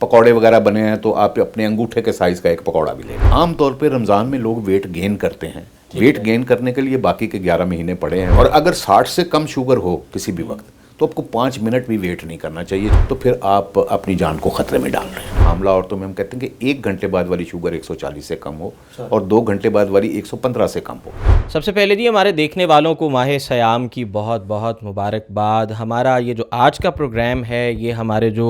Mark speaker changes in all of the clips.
Speaker 1: पकौड़े वगैरह बने हैं तो आप अपने अंगूठे के साइज़ का एक पकौड़ा भी लें। आमतौर पे रमज़ान में लोग वेट गेन करते हैं। वेट गेन करने के लिए बाकी के 11 महीने पड़े हैं, और अगर 60 से कम शुगर हो किसी भी वक्त तो आपको 5 मिनट भी वेट नहीं करना चाहिए, तो फिर आप अपनी जान को खतरे में डाल रहे हैं। मामला औरतों में हम कहते हैं कि 1 घंटे बाद वाली शुगर 140 से कम हो और 2 घंटे बाद वाली 115 से कम हो।
Speaker 2: सबसे पहले जी हमारे देखने वालों को माह सयाम की बहुत बहुत मुबारकबाद। हमारा ये जो आज का प्रोग्राम है ये हमारे जो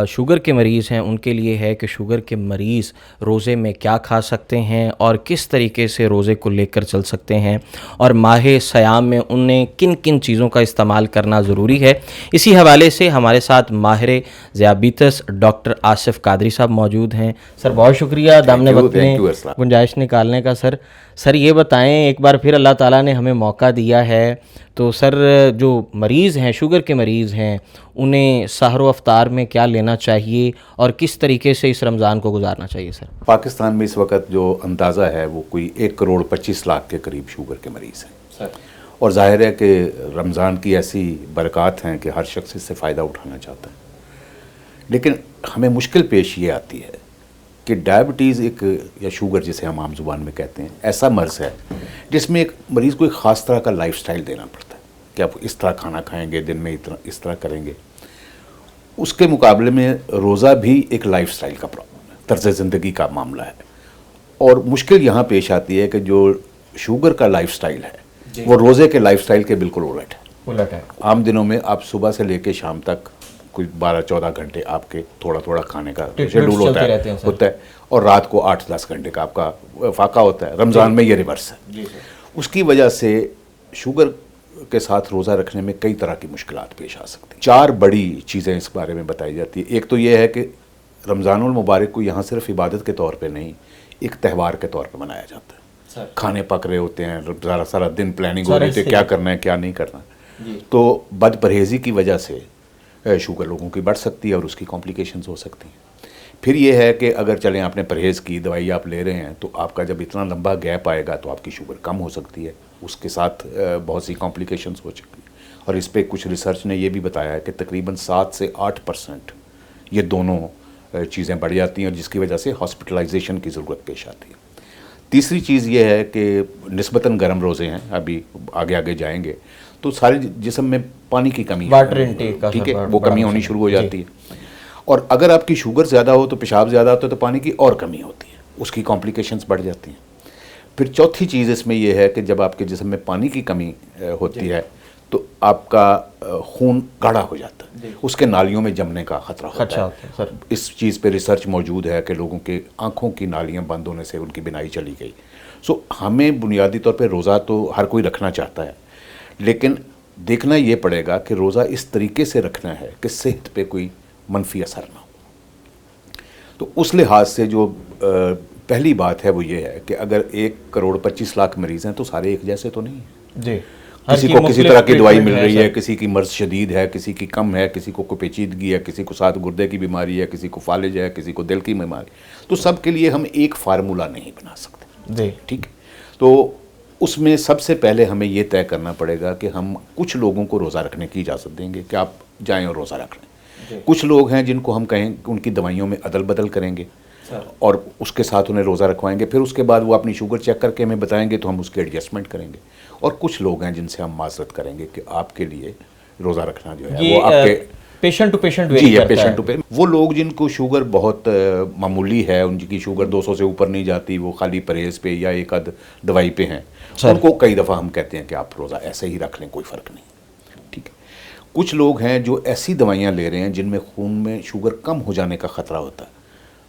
Speaker 2: शुगर के मरीज़ हैं उनके लिए है कि शुगर के मरीज़ रोज़े में क्या खा सकते हैं और किस तरीके से रोज़े को लेकर चल सकते हैं, और माह सयाम में उन्हें किन किन चीज़ों का इस्तेमाल करना ज़रूरी है। इसी हवाले से हमारे साथ माहिर ज़ियाबीतस डॉक्टर आसिफ कादरी साहब मौजूद हैं। सर बहुत शुक्रिया दामने वक्त में गुंजाइश निकालने का। सर ये बताएं, एक बार फिर अल्लाह ताला ने हमें मौका दिया है, तो सर जो मरीज़ हैं, शुगर के मरीज़ हैं, उन्हें सहर व अफ्तार में क्या लेना चाहिए और किस तरीके से इस रमज़ान को गुजारना चाहिए? सर
Speaker 1: पाकिस्तान में इस वक्त जो अंदाज़ा है वो कोई 1 करोड़ 25 लाख के करीब शुगर के मरीज़ हैं सर, और जाहिर है कि रमज़ान की ऐसी बरक़ात हैं कि हर शख्स इससे फ़ायदा उठाना चाहता है। लेकिन हमें मुश्किल पेश ये आती है कि डायबिटीज़ एक, या शुगर जिसे हम आम ज़ुबान में कहते हैं, ऐसा मर्ज़ है जिसमें एक मरीज़ को एक ख़ास तरह का लाइफस्टाइल देना पड़ता है कि आप इस तरह खाना खाएंगे, दिन में इतना इस तरह करेंगे। उसके मुकाबले में रोज़ा भी एक लाइफस्टाइल का प्रॉब्लम है, तर्ज़ ज़िंदगी का मामला है, और मुश्किल यहाँ पेश आती है कि जो शुगर का लाइफस्टाइल है वो रोज़े के लाइफस्टाइल के बिल्कुल उलट है। आम दिनों में आप सुबह से लेकर शाम तक कोई 12-14 घंटे आपके थोड़ा थोड़ा खाने का शेड्यूल होता है, और रात को 8-10 घंटे का आपका फाका होता है। रमज़ान में ये रिवर्स है। उसकी वजह से शुगर के साथ रोज़ा रखने में कई तरह की मुश्किलात पेश आ सकती हैं। 4 बड़ी चीज़ें इस बारे में बताई जाती है। एक तो ये है कि रमज़ानुल मुबारक को यहाँ सिर्फ इबादत के तौर पर नहीं, एक त्यौहार के तौर पर मनाया जाता है। खाने पक रहे होते हैं, सारा दिन प्लानिंग हो रही होती है, क्या करना है क्या नहीं करना। तो बद परहेज़ी की वजह से शुगर लोगों की बढ़ सकती है और उसकी कॉम्प्लिकेशंस हो सकती हैं। फिर ये है कि अगर चलें आपने परहेज़ की, दवाई आप ले रहे हैं, तो आपका जब इतना लंबा गैप आएगा तो आपकी शुगर कम हो सकती है, उसके साथ बहुत सी कॉम्प्लिकेशंस हो सकती हैं। और इस पर कुछ रिसर्च ने ये भी बताया है कि तकरीबन 7 से 8% ये दोनों चीज़ें बढ़ जाती हैं, और जिसकी वजह से हॉस्पिटलाइजेशन की ज़रूरत पेश आती है। तीसरी चीज़ ये है कि निस्बतन गर्म रोज़े हैं, अभी आगे आगे जाएंगे तो सारे जिस्म में पानी की कमी,
Speaker 2: वाटर इनटेक का,
Speaker 1: ठीक है, वो कमी होनी शुरू हो जाती है। और अगर आपकी शुगर ज़्यादा हो तो पेशाब ज़्यादा होता है तो पानी की और कमी होती है, उसकी कॉम्प्लिकेशंस बढ़ जाती हैं। फिर चौथी चीज़ इसमें यह है कि जब आपके जिस्म में पानी की कमी होती है तो आपका खून गाढ़ा हो जाता है, उसके नालियों में जमने का ख़तरा होता है। सर इस चीज़ पे रिसर्च मौजूद है कि लोगों के आँखों की नालियाँ बंद होने से उनकी बिनाई चली गई। सो हमें बुनियादी तौर पे रोज़ा तो हर कोई रखना चाहता है, लेकिन देखना ये पड़ेगा कि रोज़ा इस तरीके से रखना है कि सेहत पे कोई मनफी असर ना हो। तो उस लिहाज से जो पहली बात है वो ये है कि अगर 1 करोड़ 25 लाख मरीज़ हैं तो सारे एक जैसे तो नहीं हैं जी। किसी को किसी तरह की दवाई मिल रही है, किसी की मर्ज़ शदीद है, किसी की कम है, किसी को पेचीदगी है, किसी को साथ गुर्दे की बीमारी है, किसी को फालिज है, किसी को दिल की बीमारी। तो सब के लिए हम एक फार्मूला नहीं बना सकते जी, ठीक। तो उसमें सबसे पहले हमें ये तय करना पड़ेगा कि हम कुछ लोगों को रोज़ा रखने की इजाज़त देंगे कि आप जाएं और रोज़ा रख लें। कुछ लोग हैं जिनको हम कहें कि उनकी दवाइयों में अदल बदल करेंगे और उसके साथ उन्हें रोज़ा रखवाएंगे, फिर उसके बाद वो अपनी शुगर चेक करके हमें बताएंगे तो हम उसके एडजस्टमेंट करेंगे। और कुछ लोग हैं जिनसे हम माजरत करेंगे कि आपके लिए रोज़ा रखना जो है वो आपके
Speaker 2: पेशेंट टू पेशेंट
Speaker 1: जी है, पेशेंट टू पेशेंट। वो लोग जिनको शुगर बहुत मामूली है, उनकी शुगर 200 से ऊपर नहीं जाती, वो खाली परहेज़ पे या एक आध दवाई पे हैं, उनको कई दफ़ा हम कहते हैं कि आप रोज़ा ऐसे ही रख लें, कोई फ़र्क नहीं, ठीक है। कुछ लोग हैं जो ऐसी दवाइयाँ ले रहे हैं जिनमें खून में शुगर कम हो जाने का ख़तरा होता है,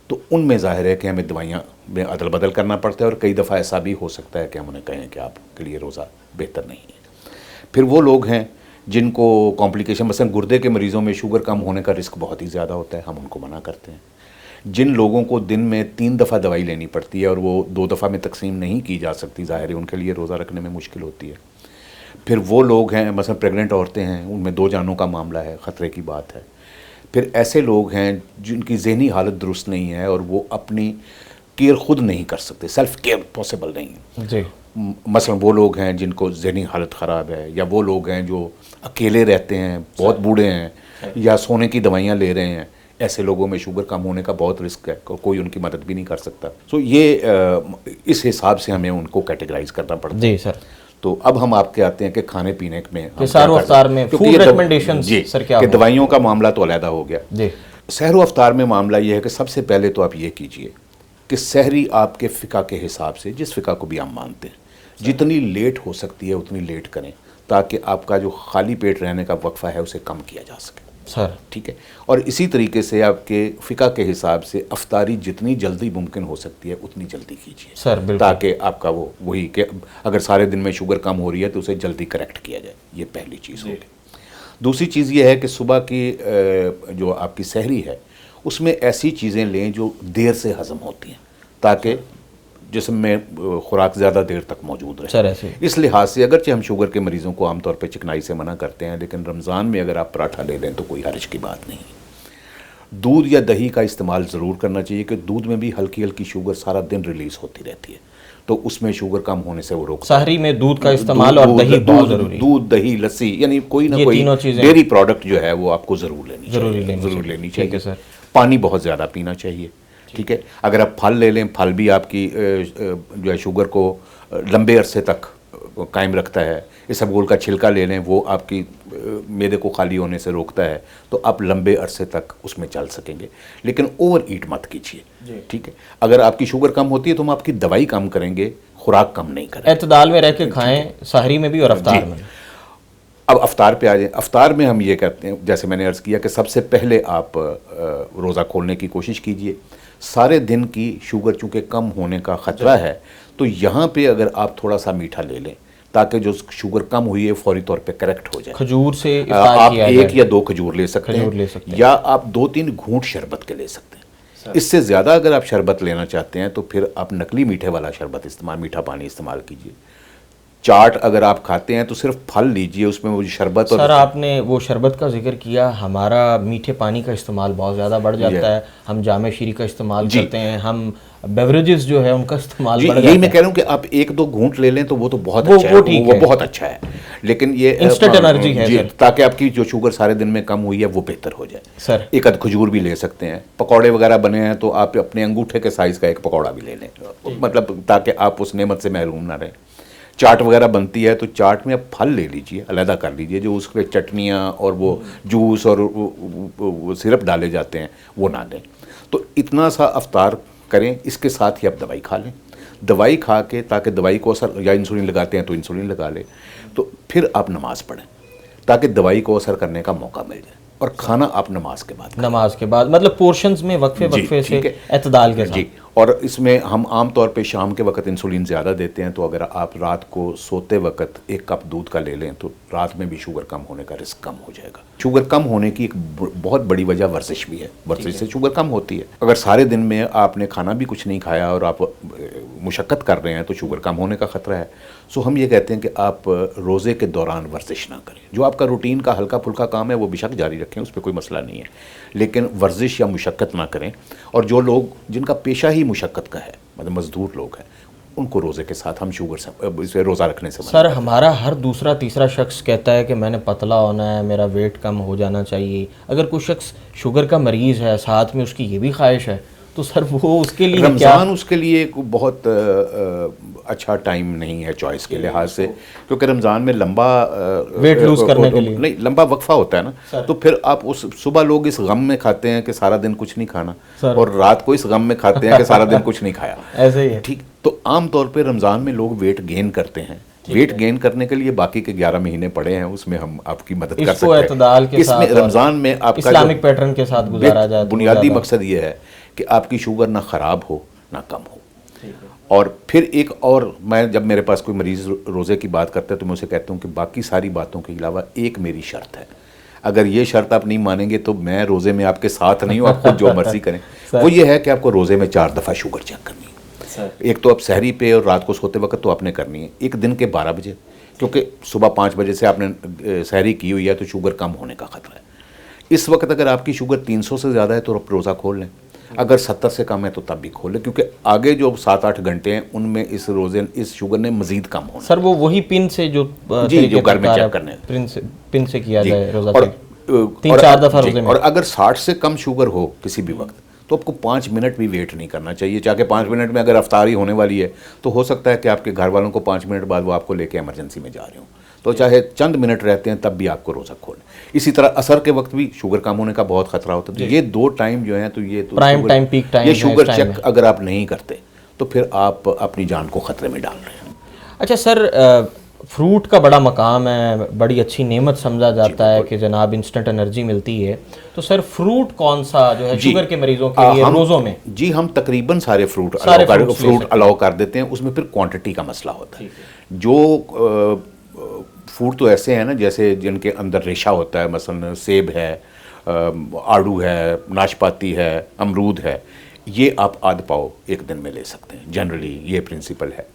Speaker 1: तो उनमें ज़ाहिर है कि हमें दवाइयाँ में अदल बदल करना पड़ता है, और कई दफ़ा ऐसा भी हो सकता है कि हम उन्हें कहें कि आपके लिए रोज़ा बेहतर नहीं है। फिर वो लोग हैं जिनको कॉम्प्लिकेशन, मसलन गुर्दे के मरीज़ों में शुगर कम होने का रिस्क बहुत ही ज़्यादा होता है, हम उनको मना करते हैं। जिन लोगों को दिन में 3 दफ़ा दवाई लेनी पड़ती है और वो 2 दफ़ा में तकसीम नहीं की जा सकती, ज़ाहिर है उनके लिए रोज़ा रखने में मुश्किल होती है। फिर वो लोग हैं, मसलन प्रेग्नेंट औरतें हैं, उनमें 2 जानों का मामला है, ख़तरे की बात है। फिर ऐसे लोग हैं जिनकी ज़हनी हालत दुरुस्त नहीं है और वो अपनी केयर ख़ुद नहीं कर सकते, सेल्फ केयर पॉसिबल नहीं है जी। मसलन वो लोग हैं जिनको ज़हनी हालत ख़राब है, या वो लोग हैं जो अकेले रहते हैं, बहुत बूढ़े हैं, या सोने की दवाइयाँ ले रहे हैं, ऐसे लोगों में शुगर कम होने का बहुत रिस्क है, कोई उनकी मदद भी नहीं कर सकता। सो ये इस हिसाब से हमें उनको कैटेगराइज करना पड़ता है।
Speaker 2: जी सर।
Speaker 1: तो अब हम आपके आते हैं कि खाने पीने में हम क्या
Speaker 2: सहर व
Speaker 1: कर
Speaker 2: अफ्तार
Speaker 1: सकते हैं।
Speaker 2: में
Speaker 1: क्योंकि
Speaker 2: फूड
Speaker 1: ये
Speaker 2: रिकमेंडेशंस
Speaker 1: जी,
Speaker 2: सर क्या
Speaker 1: कि
Speaker 2: होगा?
Speaker 1: दवाइयों का मामला तो अलहदा हो गया।
Speaker 2: जी।
Speaker 1: सहर व अफ्तार में मामला ये है कि सबसे पहले तो आप ये कीजिए कि सहरी आपके फ़िका के हिसाब से, जिस फ़िका को भी आप मानते हैं, जितनी लेट हो सकती है उतनी लेट करें, ताकि आपका जो खाली पेट रहने का वक्फा है उसे कम किया जा सके
Speaker 2: सर।
Speaker 1: ठीक है। और इसी तरीके से आपके फ़िका के हिसाब से अफ्तारी जितनी जल्दी मुमकिन हो सकती है उतनी जल्दी कीजिए
Speaker 2: सर, बिल्कुल।
Speaker 1: ताकि आपका वही कि अगर सारे दिन में शुगर कम हो रही है तो उसे जल्दी करेक्ट किया जाए। ये पहली चीज़ होगी। दूसरी चीज़ ये है कि सुबह की जो आपकी सहरी है उसमें ऐसी चीज़ें लें जो देर से हज़म होती हैं, ताकि जिस्म में खुराक ज़्यादा देर तक मौजूद रहे।
Speaker 2: सर ऐसे
Speaker 1: इस लिहाज से अगरचे हम शुगर के मरीज़ों को आमतौर पर चिकनाई से मना करते हैं, लेकिन रमज़ान में अगर आप पराठा ले लें तो कोई हर्ज की बात नहीं। दूध या दही का इस्तेमाल ज़रूर करना चाहिए कि दूध में भी हल्की हल्की शुगर सारा दिन रिलीज़ होती रहती है, तो उसमें शुगर कम होने से वो रोकता है।
Speaker 2: सहरी में दूध का इस्तेमाल और दही बहुत ज़रूरी है।
Speaker 1: दूध, दही, लस्सी, यानी कोई ना
Speaker 2: ये
Speaker 1: कोई
Speaker 2: तीनों चीज़ें
Speaker 1: डेयरी प्रोडक्ट जो है वो आपको ज़रूर लेनी
Speaker 2: ठीक
Speaker 1: चाहिए।
Speaker 2: है सर।
Speaker 1: पानी बहुत ज़्यादा पीना चाहिए। ठीक है। अगर आप फल ले लें, फल भी आपकी जो है शुगर को लंबे अरसे तक कायम रखता है। इसबगोल का छिलका ले लें, वो आपकी मैदे को खाली होने से रोकता है, तो आप लंबे अरसे तक उसमें चल सकेंगे। लेकिन ओवर ईट मत कीजिए। ठीक है। अगर आपकी शुगर कम होती है तो हम आपकी दवाई कम करेंगे, खुराक कम नहीं करेंगे।
Speaker 2: एतदाल में रह के खाएं, सहरी में भी और अफ्तार में।
Speaker 1: अब अफ्तार पे आ जाए। अफ्तार में हम ये कहते हैं, जैसे मैंने अर्ज़ किया कि सबसे पहले आप रोज़ा खोलने की कोशिश कीजिए। सारे दिन की शुगर चूँकि कम होने का ख़तरा है, तो यहाँ पे अगर आप थोड़ा सा मीठा ले लें ताकि जो शुगर कम हुई है फौरी तौर पे करेक्ट हो जाए।
Speaker 2: खजूर से
Speaker 1: आप एक या दो खजूर ले सकते हैं, या आप 2-3 घूंट शरबत के ले सकते हैं। इससे ज़्यादा अगर आप शरबत लेना चाहते हैं तो फिर आप नकली मीठे वाला शरबत इस्तेमाल, मीठा पानी इस्तेमाल कीजिए। चाट अगर आप खाते हैं तो सिर्फ फल लीजिए, उसमें वो शरबत।
Speaker 2: सर आपने वो शरबत का जिक्र किया, हमारा मीठे पानी का इस्तेमाल बहुत ज़्यादा बढ़ जाता है। हम जामे शीरी का इस्तेमाल करते हैं, हम बेवरेजेस जो है उनका इस्तेमाल बढ़ जाता है।
Speaker 1: यही मैं कह रहा हूँ कि आप 1-2 घूंट ले लें तो वो तो बहुत अच्छा है, वो बहुत अच्छा है। लेकिन ये
Speaker 2: इंस्टेंट एनर्जी है सर,
Speaker 1: ताकि आपकी जो शुगर सारे दिन में कम हुई है वो बेहतर हो जाए।
Speaker 2: सर
Speaker 1: एक आध खजूर भी ले सकते हैं। पकौड़े वगैरह बने हैं तो आप अपने अंगूठे के साइज़ का एक पकौड़ा भी ले लें, मतलब ताकि आप उस नेमत से महरूम ना रहें। चाट वगैरह बनती है तो चाट में आप फल ले लीजिए, अलहदा कर लीजिए, जो उसके चटनियाँ और वो जूस और वो सिरप डाले जाते हैं वो ना लें। तो इतना सा अफ्तार करें, इसके साथ ही आप दवाई खा लें। दवाई खा के, ताकि दवाई को असर, या इंसुलिन लगाते हैं तो इंसुलिन लगा लें, तो फिर आप नमाज़ पढ़ें ताकि दवाई को असर करने का मौका मिल जाए। और खाना आप नमाज के बाद
Speaker 2: मतलब पोर्शंस में वक्फे से एतदाल के साथ।
Speaker 1: जी। और इसमें हम आम तौर पे शाम के वक्त इंसुलिन ज़्यादा देते हैं, तो अगर आप रात को सोते वक्त 1 कप दूध का ले लें तो रात में भी शुगर कम होने का रिस्क कम हो जाएगा। शुगर कम होने की एक बहुत बड़ी वजह वर्जिश भी है, वर्जिश से शुगर कम होती है। अगर सारे दिन में आपने खाना भी कुछ नहीं खाया और आप मुशक्क़त कर रहे हैं तो शुगर कम होने का ख़तरा है। सो हम ये कहते हैं कि आप रोज़े के दौरान वर्जिश ना करें। जो आपका रूटीन का हल्का फुल्का काम है वो बेशक जारी रखें, उस पर कोई मसला नहीं है, लेकिन वर्जिश या मुशक्क़त ना करें। और जो लोग जिनका पेशा ही मुशक्क़त का है, मतलब मज़दूर लोग हैं, उनको रोज़े के साथ हम शुगर से रोज़ा रखने से
Speaker 2: सर हमारा हर दूसरा तीसरा शख्स कहता है कि मैंने पतला होना है, मेरा वेट कम हो जाना चाहिए। अगर कोई शख्स शुगर का मरीज़ है, साथ में उसकी ये भी ख्वाहिश है, तो सर वो उसके लिए
Speaker 1: रमज़ान उसके लिए बहुत अच्छा टाइम नहीं है चॉइस के लिहाज से, क्योंकि रमज़ान में लंबा
Speaker 2: वेट लूज करने के लिए
Speaker 1: नहीं, लंबा वक्फा होता है ना, तो फिर आप उस सुबह लोग इस गम में खाते हैं कि सारा दिन कुछ नहीं खाना, और रात को इस गम में खाते हैं कि सारा दिन कुछ नहीं खाया।
Speaker 2: ऐसे ही है।
Speaker 1: ठीक। तो आम तौर पे रमज़ान में लोग वेट गेन करते हैं। वेट गेन करने के लिए बाकी के 11 महीने पड़े हैं, उसमें हम आपकी मदद कर सकते हैं। इसमें रमज़ान में आपका
Speaker 2: इस्लामिक पैटर्न के साथ गुजारा जाए।
Speaker 1: बुनियादी मकसद ये है कि आपकी शुगर ना ख़राब हो ना कम हो। और फिर एक और, मैं जब मेरे पास कोई मरीज़ रोज़े की बात करता है तो मैं उसे कहता हूँ कि बाकी सारी बातों के अलावा एक मेरी शर्त है, अगर ये शर्त आप नहीं मानेंगे तो मैं रोज़े में आपके साथ नहीं हूँ, आप खुद जो मर्जी करें। वो ये है कि आपको रोज़े में 4 दफ़ा शुगर चेक करनी है। एक तो आप सहरी पे और रात को सोते वक्त तो आपने करनी है, एक दिन के 12 बजे, क्योंकि सुबह 5 बजे से आपने सहरी की हुई है तो शुगर कम होने का ख़तरा है। इस वक्त अगर आपकी शुगर 300 से ज़्यादा है तो आप रोज़ा खोल लें, अगर 70 से कम है तो तब भी खोल लें, क्योंकि आगे जो 7-8 घंटे हैं उनमें इस शुगर ने मज़ीद कम होना।
Speaker 2: सर वो वही पिन से जो
Speaker 1: जो घर में चेक करने
Speaker 2: पिन से किया जाए रोज़ा।
Speaker 1: और
Speaker 2: 3-4 दफ़ा रोज़े में।
Speaker 1: और अगर 60 से कम शुगर हो किसी भी वक्त तो आपको 5 मिनट भी वेट नहीं करना चाहिए। चाहे 5 मिनट में अगर अफ्तारी होने वाली है तो हो सकता है कि आपके घर वालों को 5 मिनट बाद वो आपको लेके इमरजेंसी में जा रहे हों, तो चाहे चंद मिनट रहते हैं तब भी आपको रोज़ा खोलें। इसी तरह असर के वक्त भी शुगर कम होने का बहुत खतरा होता है। तो ये 2 टाइम जो है, तो ये तो
Speaker 2: प्राइम टाइम, पीक टाइम,
Speaker 1: ये शुगर चेक अगर आप नहीं करते तो फिर आप अपनी जान को ख़तरे में डाल रहे हैं।
Speaker 2: अच्छा सर, फ्रूट का बड़ा मकाम है, बड़ी अच्छी नेमत समझा जाता है कि जनाब इंस्टेंट एनर्जी मिलती है, तो सर फ्रूट कौन सा जो है शुगर के मरीजों के लिए रोज़ों में?
Speaker 1: जी, हम तकरीबन सारे फ्रूट अलाउ कर देते हैं। उसमें फिर क्वांटिटी का मसला होता है। जो फ्रूट तो ऐसे हैं ना, जैसे जिनके अंदर रेशा होता है, मसलन सेब है, आड़ू है, नाशपाती है, अमरूद है, ये आप आध पाव एक दिन में ले सकते हैं। जनरली ये प्रिंसिपल है।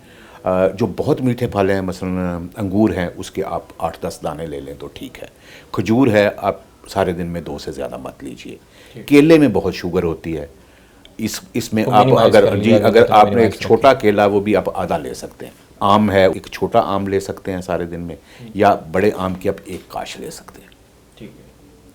Speaker 1: जो बहुत मीठे फल हैं, मसलन अंगूर हैं, उसके आप 8-10 दाने ले लें तो ठीक है। खजूर है, आप सारे दिन में 2 से ज़्यादा मत लीजिए। केले में बहुत शुगर होती है, इसमें आप अगर आपने एक छोटा केला वो भी आप आधा ले सकते हैं। आम है, एक छोटा आम ले सकते हैं सारे दिन में, या बड़े आम की आप 1 काश ले सकते हैं।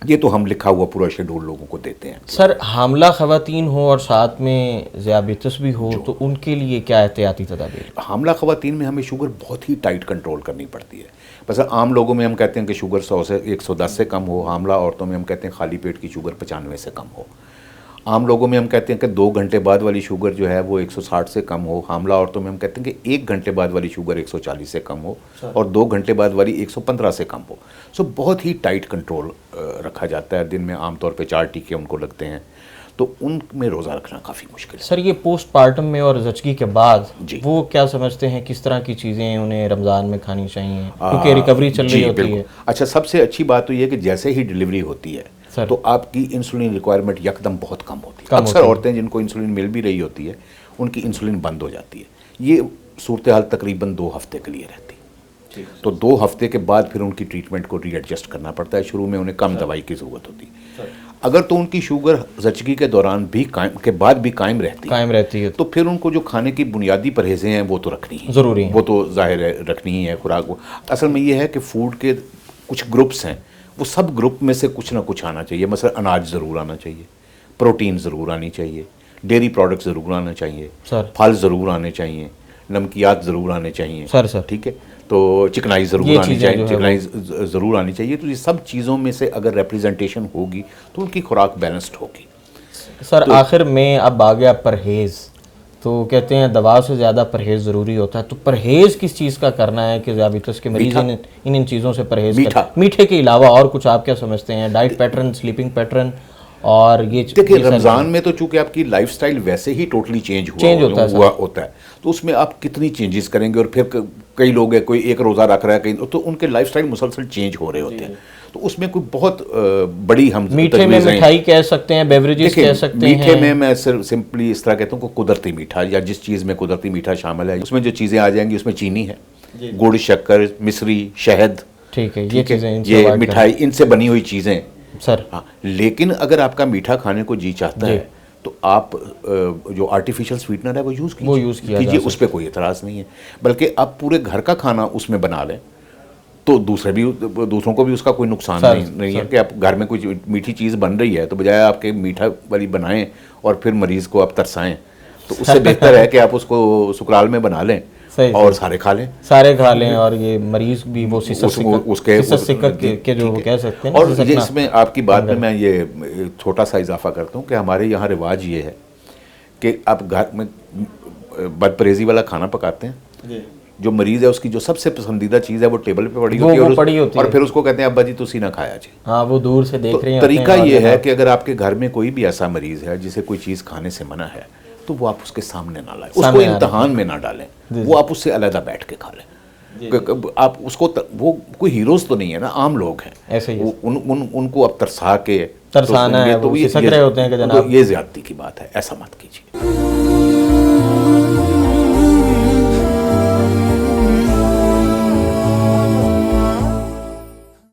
Speaker 1: ये तो हम लिखा हुआ पूरा शेड्यूल लोगों को देते हैं।
Speaker 2: सर हामला ख़वातीन हो और साथ में ज़ियाबितस भी हो तो उनके लिए क्या एहतियाती तदाबीर?
Speaker 1: हामला ख़वातीन में हमें शुगर बहुत ही टाइट कंट्रोल करनी पड़ती है। बस आम लोगों में हम कहते हैं कि शुगर 100 से 110 से कम हो। हामला औरतों में हम कहते हैं खाली पेट की शुगर 95 से कम हो। आम लोगों में हम कहते हैं कि 2 घंटे बाद वाली शुगर जो है वो 160 से कम हो। हामला औरतों में हम कहते हैं कि 1 घंटे बाद वाली शुगर 140 से कम हो और 2 घंटे बाद वाली 115 से कम हो। सो बहुत ही टाइट कंट्रोल रखा जाता है। दिन में आमतौर पे 4 टीके उनको लगते हैं, तो उनमें रोज़ा रखना काफ़ी मुश्किल है।
Speaker 2: सर ये पोस्टमार्टम में और ज़चगी के बाद वो क्या समझते हैं, किस तरह की चीज़ें उन्हें रमज़ान में खानी चाहिए, क्योंकि रिकवरी चल रही होती है?
Speaker 1: अच्छा, सबसे अच्छी बात तो ये है कि जैसे ही डिलीवरी होती है तो आपकी इंसुलिन रिक्वायरमेंट यकदम बहुत कम होती है। अक्सर औरतें जिनको इंसुलिन मिल भी रही होती है उनकी इंसुलिन बंद हो जाती है। ये सूरत हाल तकरीबन 2 हफ्ते के लिए रहती है। तो 2 हफ्ते के बाद फिर उनकी ट्रीटमेंट को रीएडजस्ट करना पड़ता है। शुरू में उन्हें कम दवाई की ज़रूरत होती है। अगर तो उनकी शुगर ज़चगी के दौरान भी कायम रहती है तो फिर उनको जो खाने की बुनियादी परहेज़ें हैं वो तो रखनी ही
Speaker 2: ज़रूरी है।
Speaker 1: वो तो ज़ाहिर है रखनी ही है खुराक। असल में ये है कि फूड के कुछ ग्रुप्स हैं, वो सब ग्रुप में से कुछ ना कुछ आना चाहिए। मसलन अनाज ज़रूर आना चाहिए, प्रोटीन ज़रूर आनी चाहिए, डेयरी प्रोडक्ट ज़रूर आना चाहिए, फल ज़रूर आने चाहिए, नमकियात ज़रूर आने चाहिए सर। ठीक है, तो चिकनाई ज़रूर आनी चाहिए, चिकनाई ज़रूर आनी चाहिए। तो ये सब चीज़ों में से अगर रिप्रेजेंटेशन होगी तो उनकी खुराक बैलेंस्ड होगी।
Speaker 2: सर तो आखिर में अब आ गया परहेज़, तो कहते हैं दवा से ज़्यादा परहेज़ ज़रूरी होता है। तो परहेज़ किस चीज़ का करना है कि ज़ियाबितस के मरीज़ इन चीज़ों से परहेज़ करें? मीठे के अलावा और कुछ आप क्या समझते हैं? डाइट पैटर्न, स्लीपिंग पैटर्न और ये
Speaker 1: देखिए, रमज़ान में तो चूंकि आपकी लाइफस्टाइल वैसे ही टोटली चेंज होता है, तो उसमें आप कितनी चेंजेस करेंगे। और फिर कई लोग हैं, कोई एक रोज़ा रख रहा है, कहीं तो उनके लाइफस्टाइल मुसलसल चेंज हो रहे होते हैं। तो उसमें कोई बहुत बड़ी हम
Speaker 2: मीठे में मिठाई कह सकते हैं, बेवरेजेस कह सकते हैं।
Speaker 1: मीठे में मैं सिंपली इस तरह कहता हूँ कि कुदरती मीठा, या जिस चीज़ में कुदरती मीठा शामिल है उसमें जो चीज़ें आ जाएंगी उसमें चीनी है, गुड़, शक्कर, मिश्री, शहद,
Speaker 2: ठीक है, ये चीज़ें,
Speaker 1: ये मिठाई, इनसे बनी हुई चीज़ें
Speaker 2: सर।
Speaker 1: हाँ, लेकिन अगर आपका मीठा खाने को जी चाहता है तो आप जो आर्टिफिशियल स्वीटनर है वो यूज़ कीजिए, उस पर कोई एतराज़ नहीं है। बल्कि आप पूरे घर का खाना उसमें बना लें तो दूसरों को भी उसका कोई नुकसान नहीं है। कि आप घर में कोई मीठी चीज़ बन रही है तो बजाय आपके मीठा वाली बनाएं और फिर मरीज़ को आप तरसाएं, तो उससे बेहतर है कि आप उसको सुकराल में बना लें और सारे खा लें और ये मरीज भी वो के जो कह सकते हैं। और ये इसमें आपकी बात में मैं ये छोटा सा इजाफा करता हूँ कि हमारे यहाँ रिवाज ये है कि आप घर में बदपरहेज़ी वाला खाना पकाते हैं, जो मरीज है उसकी जो सबसे पसंदीदा चीज़ है वो टेबल पे पड़ी होती है और फिर उसको कहते हैं अब्बा जी तुसी ना खाया जी। हाँ, वो दूर से देख रहे हैं। तरीका ये है कि अगर आपके घर में कोई भी ऐसा मरीज है जिसे कोई चीज़ खाने से मना है तो वो आप उसके सामने ना लाएं, उसको इम्तहान में ना डालें, वो आप उससे अलग बैठ के खा लें। आप उसको वो कोई हीरोज तो नहीं है ना, आम लोग हैं ऐसे ही, उनको आप तरसाना है, तो ये ज्यादती की बात है, ऐसा मत कीजिए।